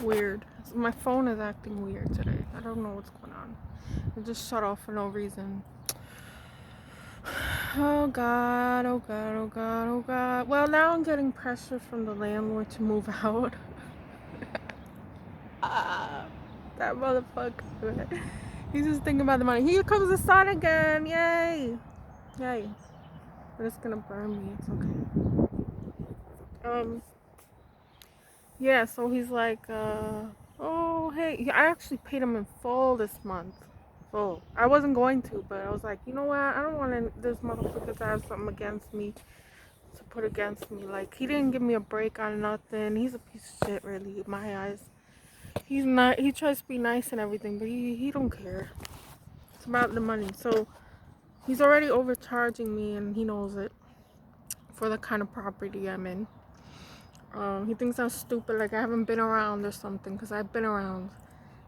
weird. My phone is acting weird today. I don't know what's going on. It just shut off for no reason. Oh God, oh God, oh God, oh God. Well, now I'm getting pressure from the landlord to move out. That motherfucker. He's just thinking about the money. Here comes the sun again. Yay. Yay. But it's gonna burn me. It's okay. Yeah, so he's like, oh, hey. I actually paid him in full this month. Full. I wasn't going to, but I was like, you know what? I don't want this motherfucker to have something against me, to put against me. Like, he didn't give me a break on nothing. He's a piece of shit, really, in my eyes. He's not, he tries to be nice and everything, but he don't care. It's about the money. So, he's already overcharging me, and he knows it, for the kind of property I'm in. He thinks I'm stupid, like I haven't been around or something, because I've been around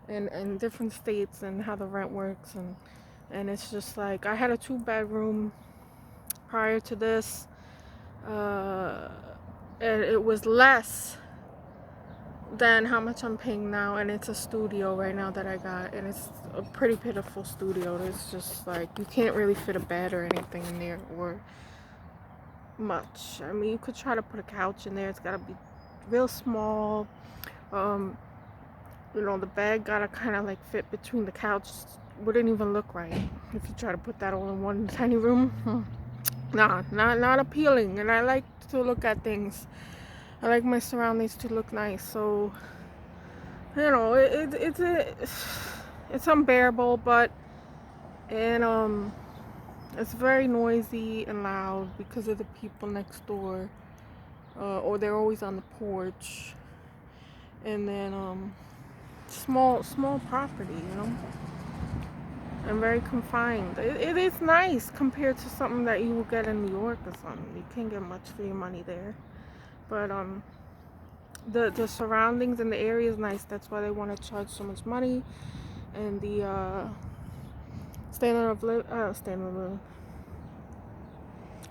in different states and how the rent works, and it's just like, I had a 2-bedroom prior to this, and it was less than how much I'm paying now, and it's a studio right now that I got, and it's a pretty pitiful studio. It's just like, you can't really fit a bed or anything in there, or much. I mean, you could try to put a couch in there. It's gotta be real small. The bed gotta kind of like fit between the couch. Wouldn't even look right if you try to put that all in one tiny room. Nah, not appealing. And I like to look at things. I like my surroundings to look nice. So, it's unbearable, but and it's very noisy and loud because of the people next door, or they're always on the porch, and then small property, and very confined. It is nice compared to something that you will get in New York or something. You can't get much for your money there, but the surroundings and the area is nice. That's why they want to charge so much money, and the standard of living,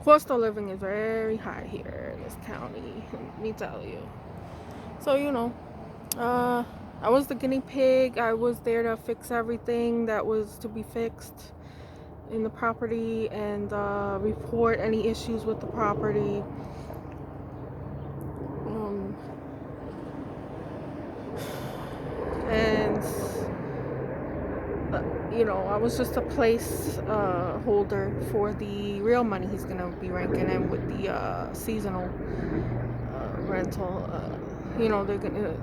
cost of living is very high here in this county. Let me tell you. So I was the guinea pig. I was there to fix everything that was to be fixed in the property, and report any issues with the property. And I was just a place holder for the real money he's gonna be ranking in with the seasonal rental. They're gonna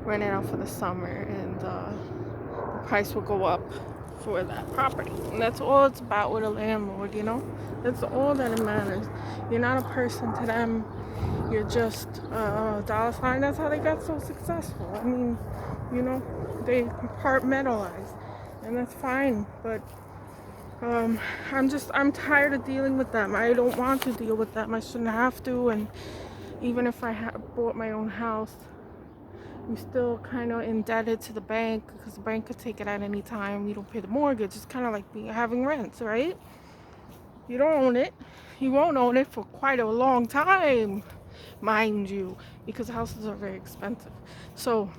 rent it out for the summer, and the price will go up for that property. And that's all it's about with a landlord. That's all that it matters. You're not a person to them. You're just a dollar sign. That's how they got so successful. I mean, they compartmentalize, and that's fine. But I'm tired of dealing with them. I don't want to deal with them. I shouldn't have to. And even if I bought my own house, I'm still kind of indebted to the bank, because the bank could take it at any time. You don't pay the mortgage. It's kind of like having rents, right? You don't own it. You won't own it for quite a long time, mind you, because houses are very expensive. So,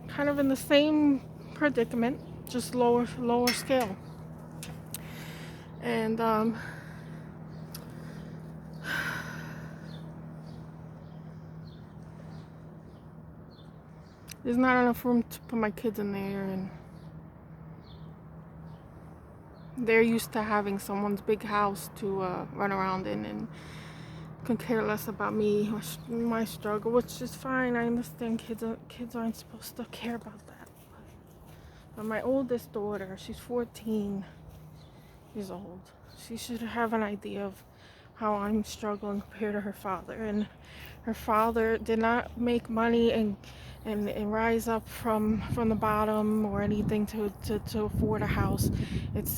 kind of in the same predicament, just lower scale. And there's not enough room to put my kids in there, and they're used to having someone's big house to run around in, and can care less about me or my struggle, which is fine. I understand kids aren't supposed to care about that. But my oldest daughter, she's 14 years old. She should have an idea of how I'm struggling compared to her father. And her father did not make money and rise up from the bottom or anything to afford a house.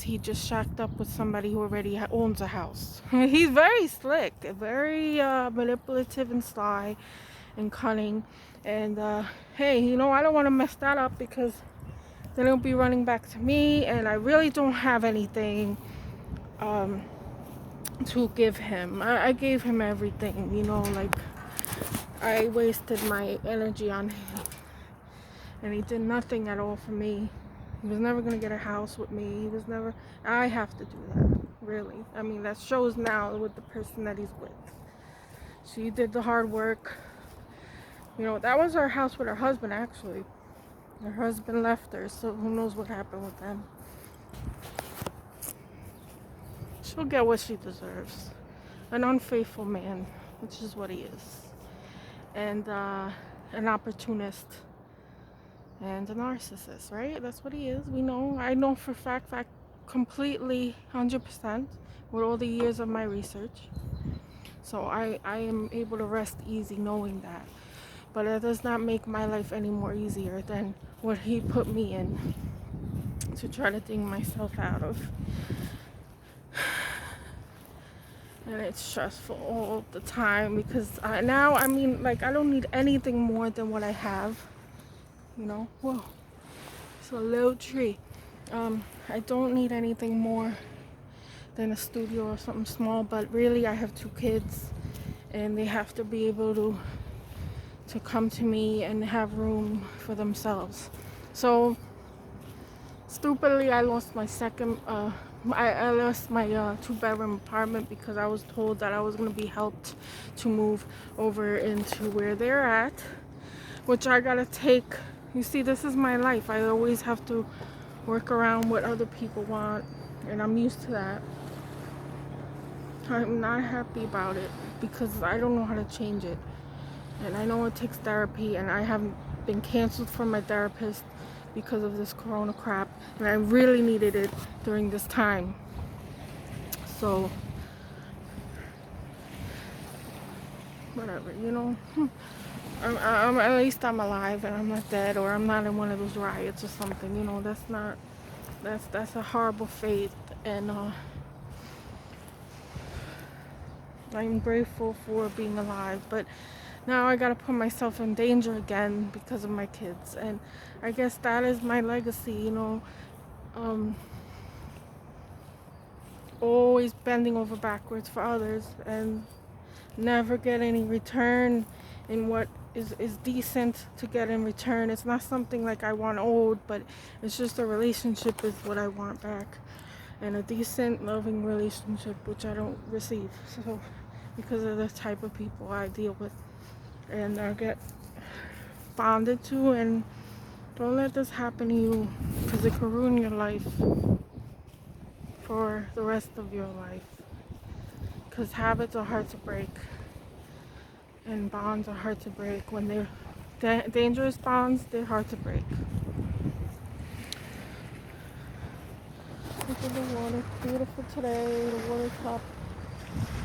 He just shacked up with somebody who already owns a house. He's very slick, very manipulative and sly and cunning. And hey, I don't want to mess that up, because then it'll be running back to me, and I really don't have anything to give him. I gave him everything, like I wasted my energy on him, and he did nothing at all for me. He was never gonna get a house with me. He was never. I have to do that, really. I mean, that shows now with the person that he's with. She did the hard work. You know, that was her house with her husband, actually. Her husband left her, so who knows what happened with them. She'll get what she deserves. An unfaithful man, which is what he is. And an opportunist. And a narcissist, right? That's what he is. We know. I know for fact, completely 100% with all the years of my research. So I am able to rest easy knowing that. But it does not make my life any more easier than what he put me in to try to dig myself out of. And it's stressful all the time because now, I mean, like, I don't need anything more than what I have. You know? Whoa. It's a low tree. I don't need anything more than a studio or something small, but really I have 2 kids and they have to be able to come to me and have room for themselves. So stupidly I lost my second I lost my 2-bedroom apartment because I was told that I was going to be helped to move over into where they're at, which I gotta take. You see, this is my life. I always have to work around what other people want, and I'm used to that. I'm not happy about it because I don't know how to change it. And I know it takes therapy, and I have been canceled from my therapist because of this corona crap, and I really needed it during this time. So whatever, you know. I'm at least I'm alive and I'm not dead, or I'm not in one of those riots or something. You know, that's a horrible fate, and I'm grateful for being alive, but now I gotta put myself in danger again because of my kids. And I guess that is my legacy, you know. Always bending over backwards for others and never get any return in what is decent to get in return. It's not something like I want owed, but it's just a relationship is what I want back, and a decent loving relationship, which I don't receive. So because of the type of people I deal with and I get bonded to, and don't let this happen to you because it could ruin your life for the rest of your life, because habits are hard to break and bonds are hard to break. When they're dangerous bonds, they're hard to break. Look at the water, beautiful today. The water top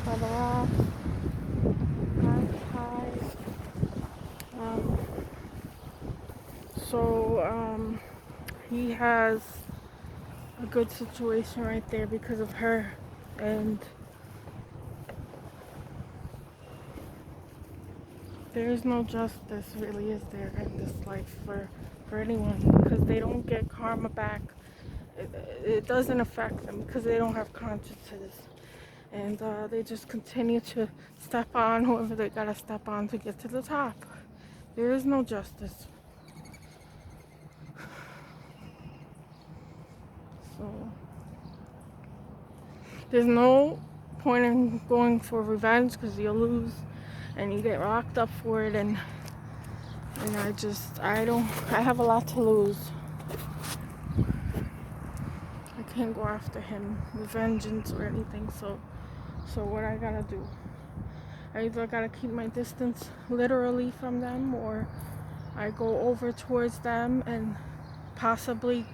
by the rocks, high. So he has a good situation right there because of her, and there is no justice, really, is there, in this life for anyone, because they don't get karma back. It doesn't affect them because they don't have consciences, and they just continue to step on whoever they gotta step on to get to the top. There is no justice. So there's no point in going for revenge because you'll lose and you get locked up for it, and I have a lot to lose. I can't go after him with vengeance or anything, so what I gotta do, I either gotta keep my distance literally from them, or I go over towards them and possibly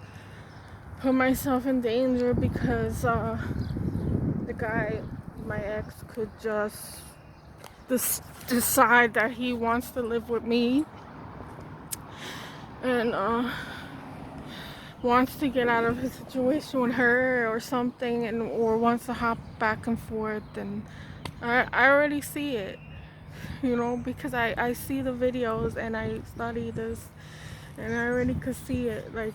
put myself in danger because the guy, my ex, could just decide that he wants to live with me and wants to get out of his situation with her or something, or wants to hop back and forth. And I already see it, you know, because I see the videos and I study this, and I already could see it. Like,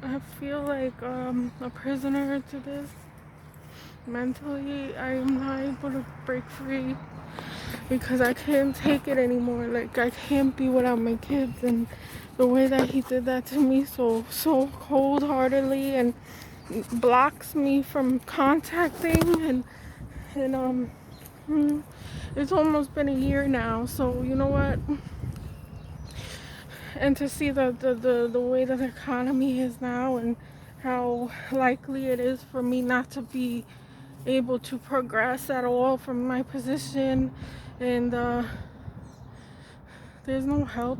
I I feel like a prisoner to this. Mentally, I am not able to break free because I can't take it anymore. Like, I can't be without my kids, and the way that he did that to me so cold-heartedly and blocks me from contacting and it's almost been a year now, so you know what? And to see the way that the economy is now and how likely it is for me not to be able to progress at all from my position, and there's no help,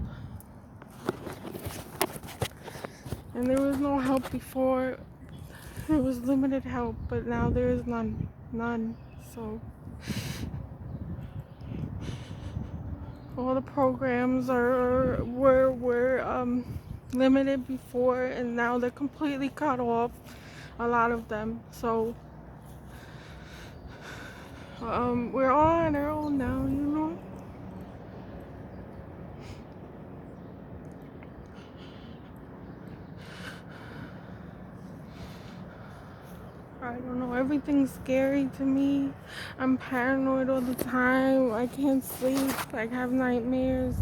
and there was no help before. There was limited help, but now there is none. So all the programs were limited before, and now they're completely cut off, a lot of them. So we're all on our own now, you know. I don't know, everything's scary to me. I'm paranoid all the time. I can't sleep. I have nightmares.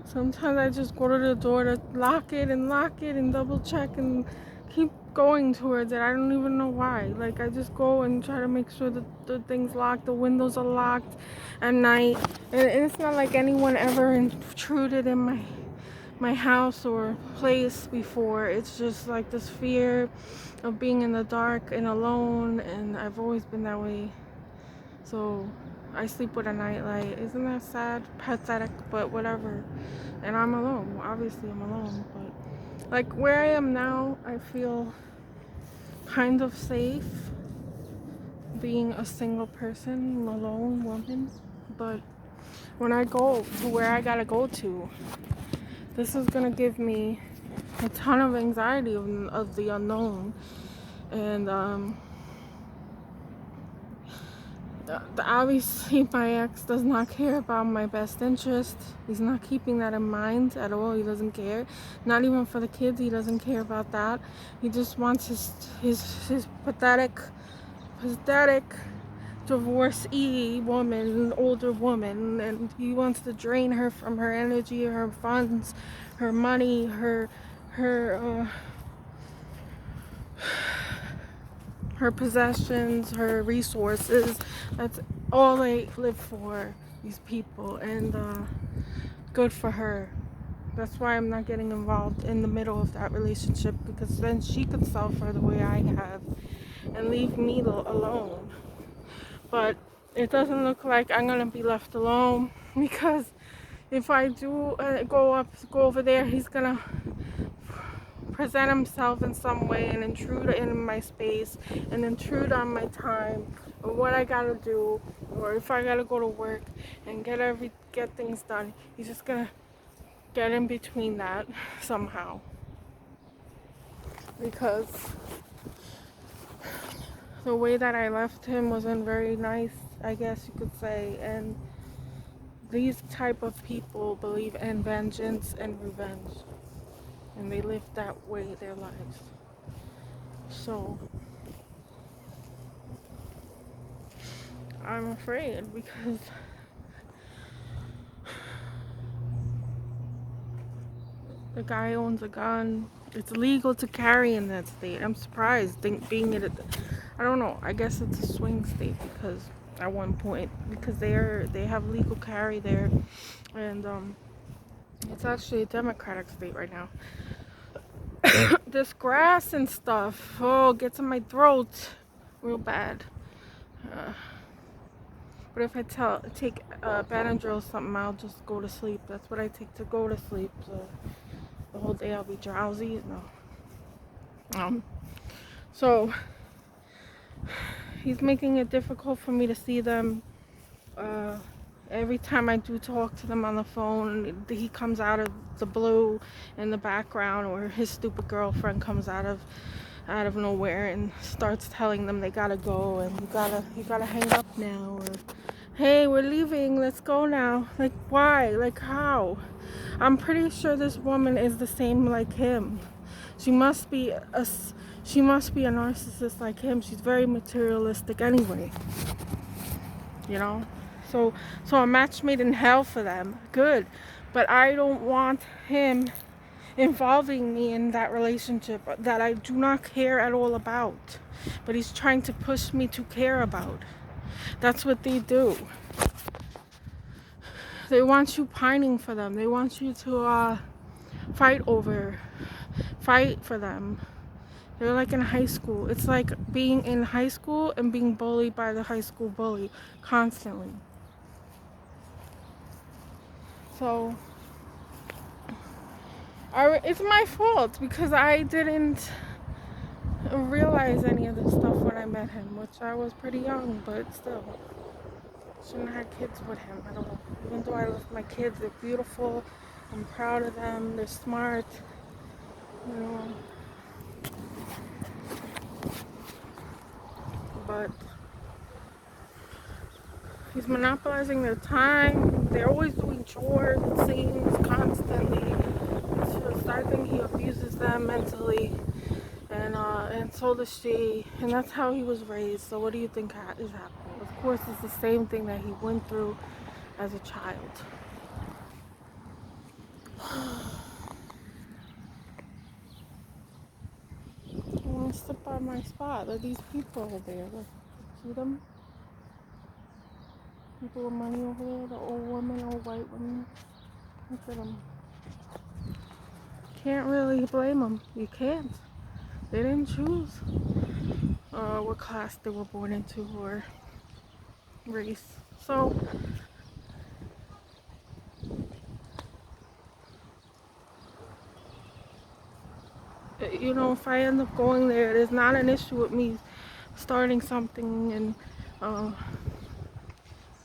Sometimes I just go to the door to lock it and double check and keep going towards it. I don't even know why. Like, I just go and try to make sure that the thing's locked, the windows are locked at night. And it's not like anyone ever intruded in my house or place before. It's just like this fear of being in the dark and alone, and I've always been that way. So I sleep with a nightlight. Isn't that sad? Pathetic, but whatever. And I'm alone. Obviously I'm alone, but like where I am now, I feel kind of safe being a single person, alone woman. But when I go to where I gotta go to, this is gonna give me a ton of anxiety of the unknown. And obviously my ex does not care about my best interest. He's not keeping that in mind at all. He doesn't care. Not even for the kids, he doesn't care about that. He just wants his pathetic divorcee woman, an older woman, and he wants to drain her from her energy, her funds, her money, her possessions, her resources. That's all they live for, these people, and good for her. That's why I'm not getting involved in the middle of that relationship, because then she could suffer the way I have and leave me alone. But it doesn't look like I'm gonna be left alone, because if I do go over there, he's gonna present himself in some way and intrude in my space and intrude on my time or what I gotta do, or if I gotta go to work and get things done. He's just gonna get in between that somehow, because the way that I left him wasn't very nice, I guess you could say. And these type of people believe in vengeance and revenge, and they live that way their lives. So I'm afraid, because the guy owns a gun. It's legal to carry in that state. I'm surprised, being it, I don't know, I guess it's a swing state, because at one point, because they have legal carry there, and it's actually a Democratic state right now. This grass and stuff, gets in my throat real bad. But if I take Benadryl or something, I'll just go to sleep. That's what I take to go to sleep. So the whole day I'll be drowsy. No. So he's making it difficult for me to see them. Every time I do talk to them on the phone, he comes out of the blue in the background, or his stupid girlfriend comes out of nowhere and starts telling them they gotta go and you gotta hang up now, or hey, we're leaving, let's go now. Like, why? Like, how? I'm pretty sure this woman is the same like him. She must be she must be a narcissist like him. She's very materialistic anyway. You know? So a match made in hell for them. Good. But I don't want him involving me in that relationship that I do not care at all about. But he's trying to push me to care about. That's what they do. They want you pining for them. They want you to fight for them. They're like in high school. It's like being in high school and being bullied by the high school bully constantly. So it's my fault because I didn't realize any of this stuff when I met him, which I was pretty young, but still. Shouldn't have had kids with him at all. Even though I love my kids, they're beautiful. I'm proud of them. They're smart. You know. But he's monopolizing their time. They're always doing chores, it seems, constantly. It's just, I think he abuses them mentally. And so does she. And that's how he was raised. So what do you think is happening? Of course, it's the same thing that he went through as a child. I want to step by my spot. Are these people over there? Look, see them? People with money over there, the old women, old white women. Look at them. Can't really blame them. You can't. They didn't choose what class they were born into or race. So, you know, if I end up going there, it is not an issue with me starting something and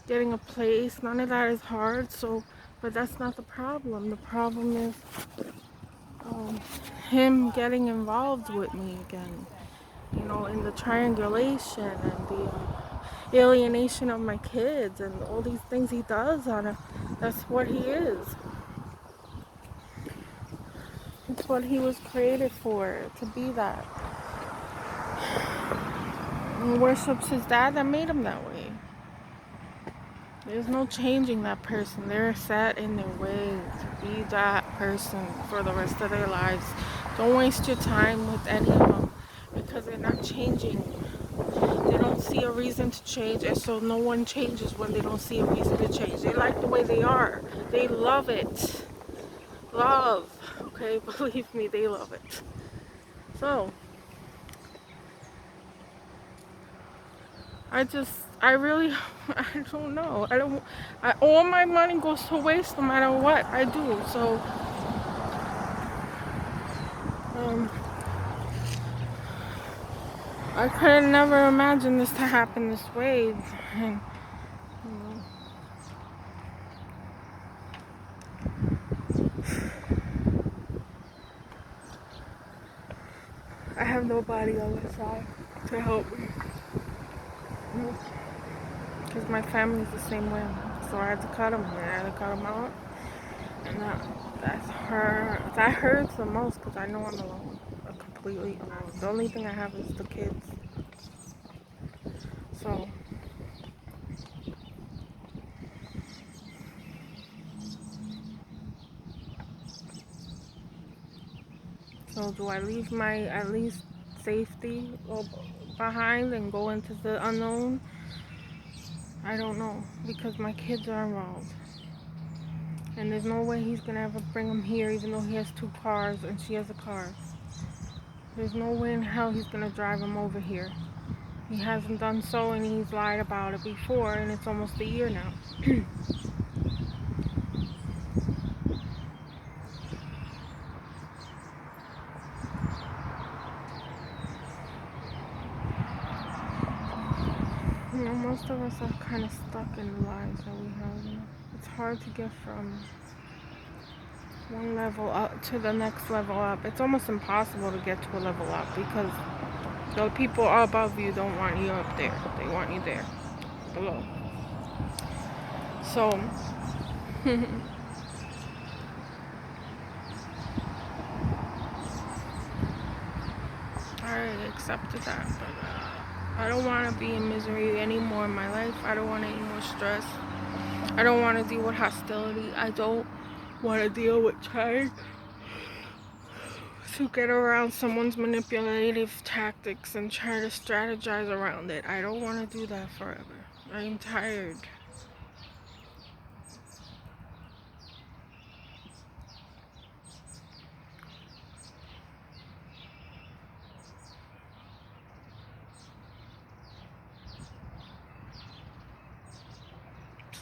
getting a place. None of that is hard. So, but that's not the problem. The problem is him getting involved with me again. You know, in the triangulation and the alienation of my kids and all these things he does on it. That's what he is. It's what he was created for, to be that. He worships his dad that made him that way. There's no changing that person. They're set in their way to be that person for the rest of their lives. Don't waste your time with any of them because they're not changing. They don't see a reason to change, and so no one changes when they don't see a reason to change. They like the way they are. They love it. Love. Okay, believe me, they love it. So, I don't know. All my money goes to waste no matter what I do. So, I could have never imagined this to happen this way. And, I have nobody on my side to help me. Because my family's the same way. So I had to cut them. I had to cut them out. And that hurts the most because I know I'm alone. I'm completely alone. The only thing I have is the kids. So do I leave my at least safety behind and go into the unknown? I don't know, because my kids are involved. And there's no way he's gonna ever bring them here, even though he has 2 cars and she has a car. There's no way in hell he's gonna drive them over here. He hasn't done so, and he's lied about it before, and it's almost a year now. You know, most of us are kind of stuck in the lives that we have. It's hard to get from one level up to the next level up. It's almost impossible to get to a level up because the people above you don't want you up there. They want you there, below. So I accepted that, but I don't want to be in misery anymore in my life. I don't want any more stress. I don't want to deal with hostility. I don't want to deal with trying to get around someone's manipulative tactics and try to strategize around it. I don't want to do that forever. I'm tired.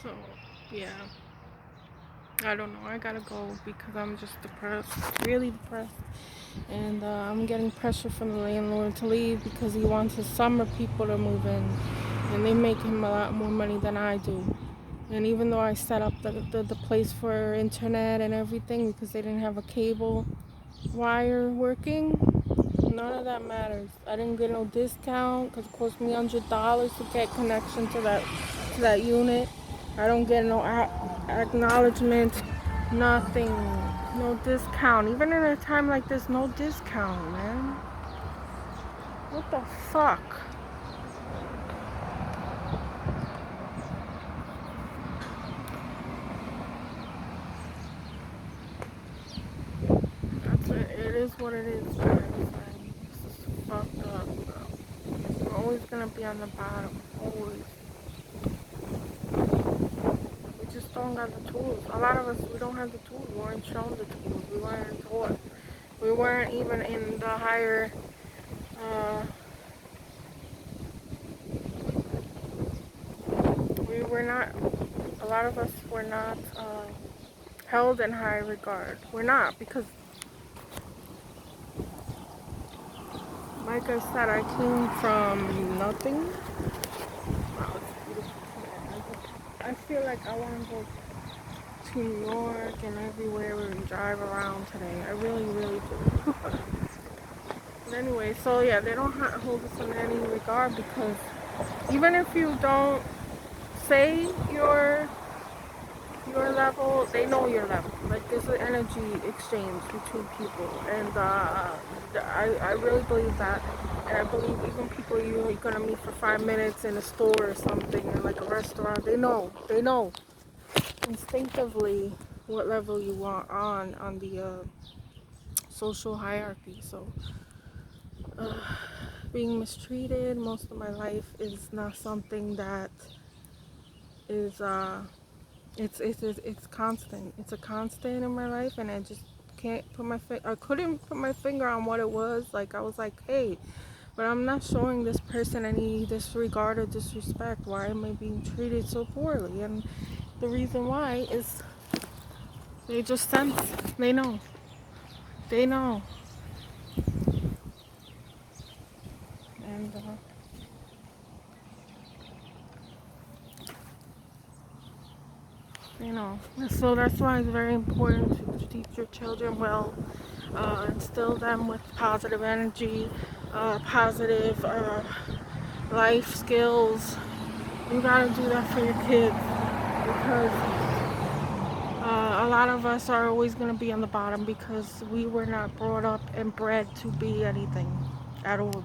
So, yeah. I don't know. I gotta go because I'm just depressed. Really depressed. And I'm getting pressure from the landlord to leave because he wants his summer people to move in. And they make him a lot more money than I do. And even though I set up the place for internet and everything because they didn't have a cable wire working, none of that matters. I didn't get no discount because it cost me $100 to get connection to that unit. I don't get no acknowledgement, nothing, no discount. Even in a time like this, no discount, man. What the fuck? That's it. It is what it is, guys. And this is fucked up, bro. We're always gonna be on the bottom. Always. We just don't got the tools. A lot of us, we don't have the tools. We weren't shown the tools. We weren't taught. We weren't even in the higher, we were not, a lot of us were not held in high regard. We're not, because like I said, I came from nothing. Wow, it's beautiful. I feel like I want to go to New York and everywhere and drive around today. I really, really do. But anyway, so yeah, they don't hold us in any regard because even if you don't say your level, they know your level. Like there's an energy exchange between people, and I really believe that. And I believe even people you're gonna meet for 5 minutes in a store or something, in like a restaurant, they know instinctively what level you are on the social hierarchy. So uh, being mistreated most of my life is not something that is it's constant. It's a constant in my life, and I just can't put I couldn't put my finger on what it was. Like I was like, hey, but I'm not showing this person any disregard or disrespect. Why am I being treated so poorly? And the reason why is they just sense. They know. They know. And you know, so that's why it's very important to teach your children well, instill them with positive energy, positive life skills. You gotta do that for your kids because a lot of us are always gonna be on the bottom because we were not brought up and bred to be anything at all,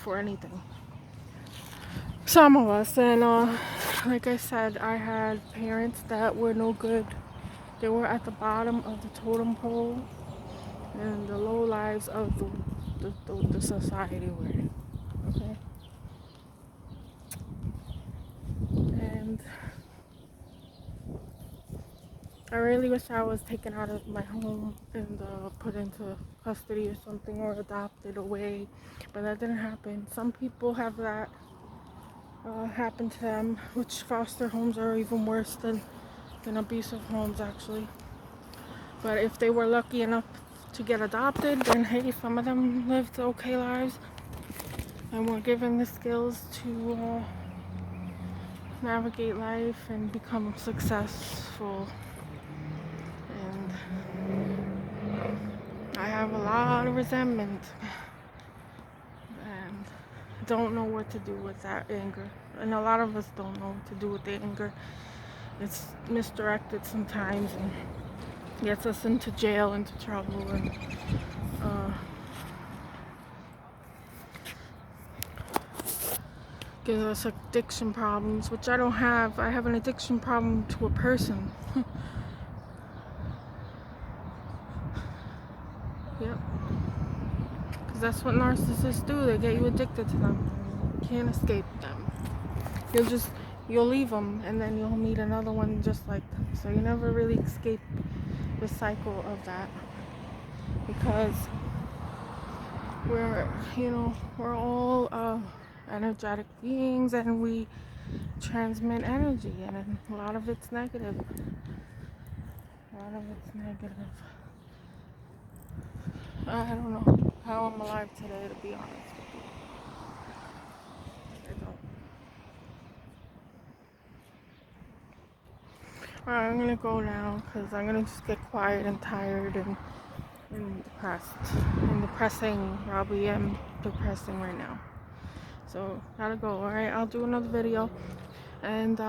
for anything. Some of us, and like I said, I had parents that were no good. They were at the bottom of the totem pole and the low lives of the society we're in. Okay? And I really wish I was taken out of my home and put into custody or something or adopted away, but that didn't happen. Some people have that happen to them, which foster homes are even worse than abusive homes actually. But if they were lucky enough to get adopted, then hey, some of them lived okay lives and were given the skills to navigate life and become successful. And I have a lot of resentment and don't know what to do with that anger. And a lot of us don't know what to do with the anger. It's misdirected sometimes and gets us into jail, into trouble, and uh, gives us addiction problems, which I don't have. I have an addiction problem to a person. Yep. Because that's what narcissists do. They get you addicted to them. You can't escape them. You'll leave them, and then you'll meet another one just like them. So you never really escape the cycle of that, because we're all energetic beings, and we transmit energy, and a lot of it's negative. A lot of it's negative. I don't know how I'm alive today, to be honest with you. I don't. Alright, I'm gonna go now because I'm gonna just get quiet and tired and depressed. And depressing. Probably am depressing right now. So, gotta go. Alright, I'll do another video. And,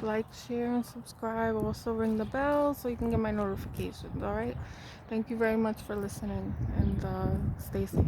like, share, and subscribe. Also, ring the bell so you can get my notifications. Alright? Thank you very much for listening. And, stay safe.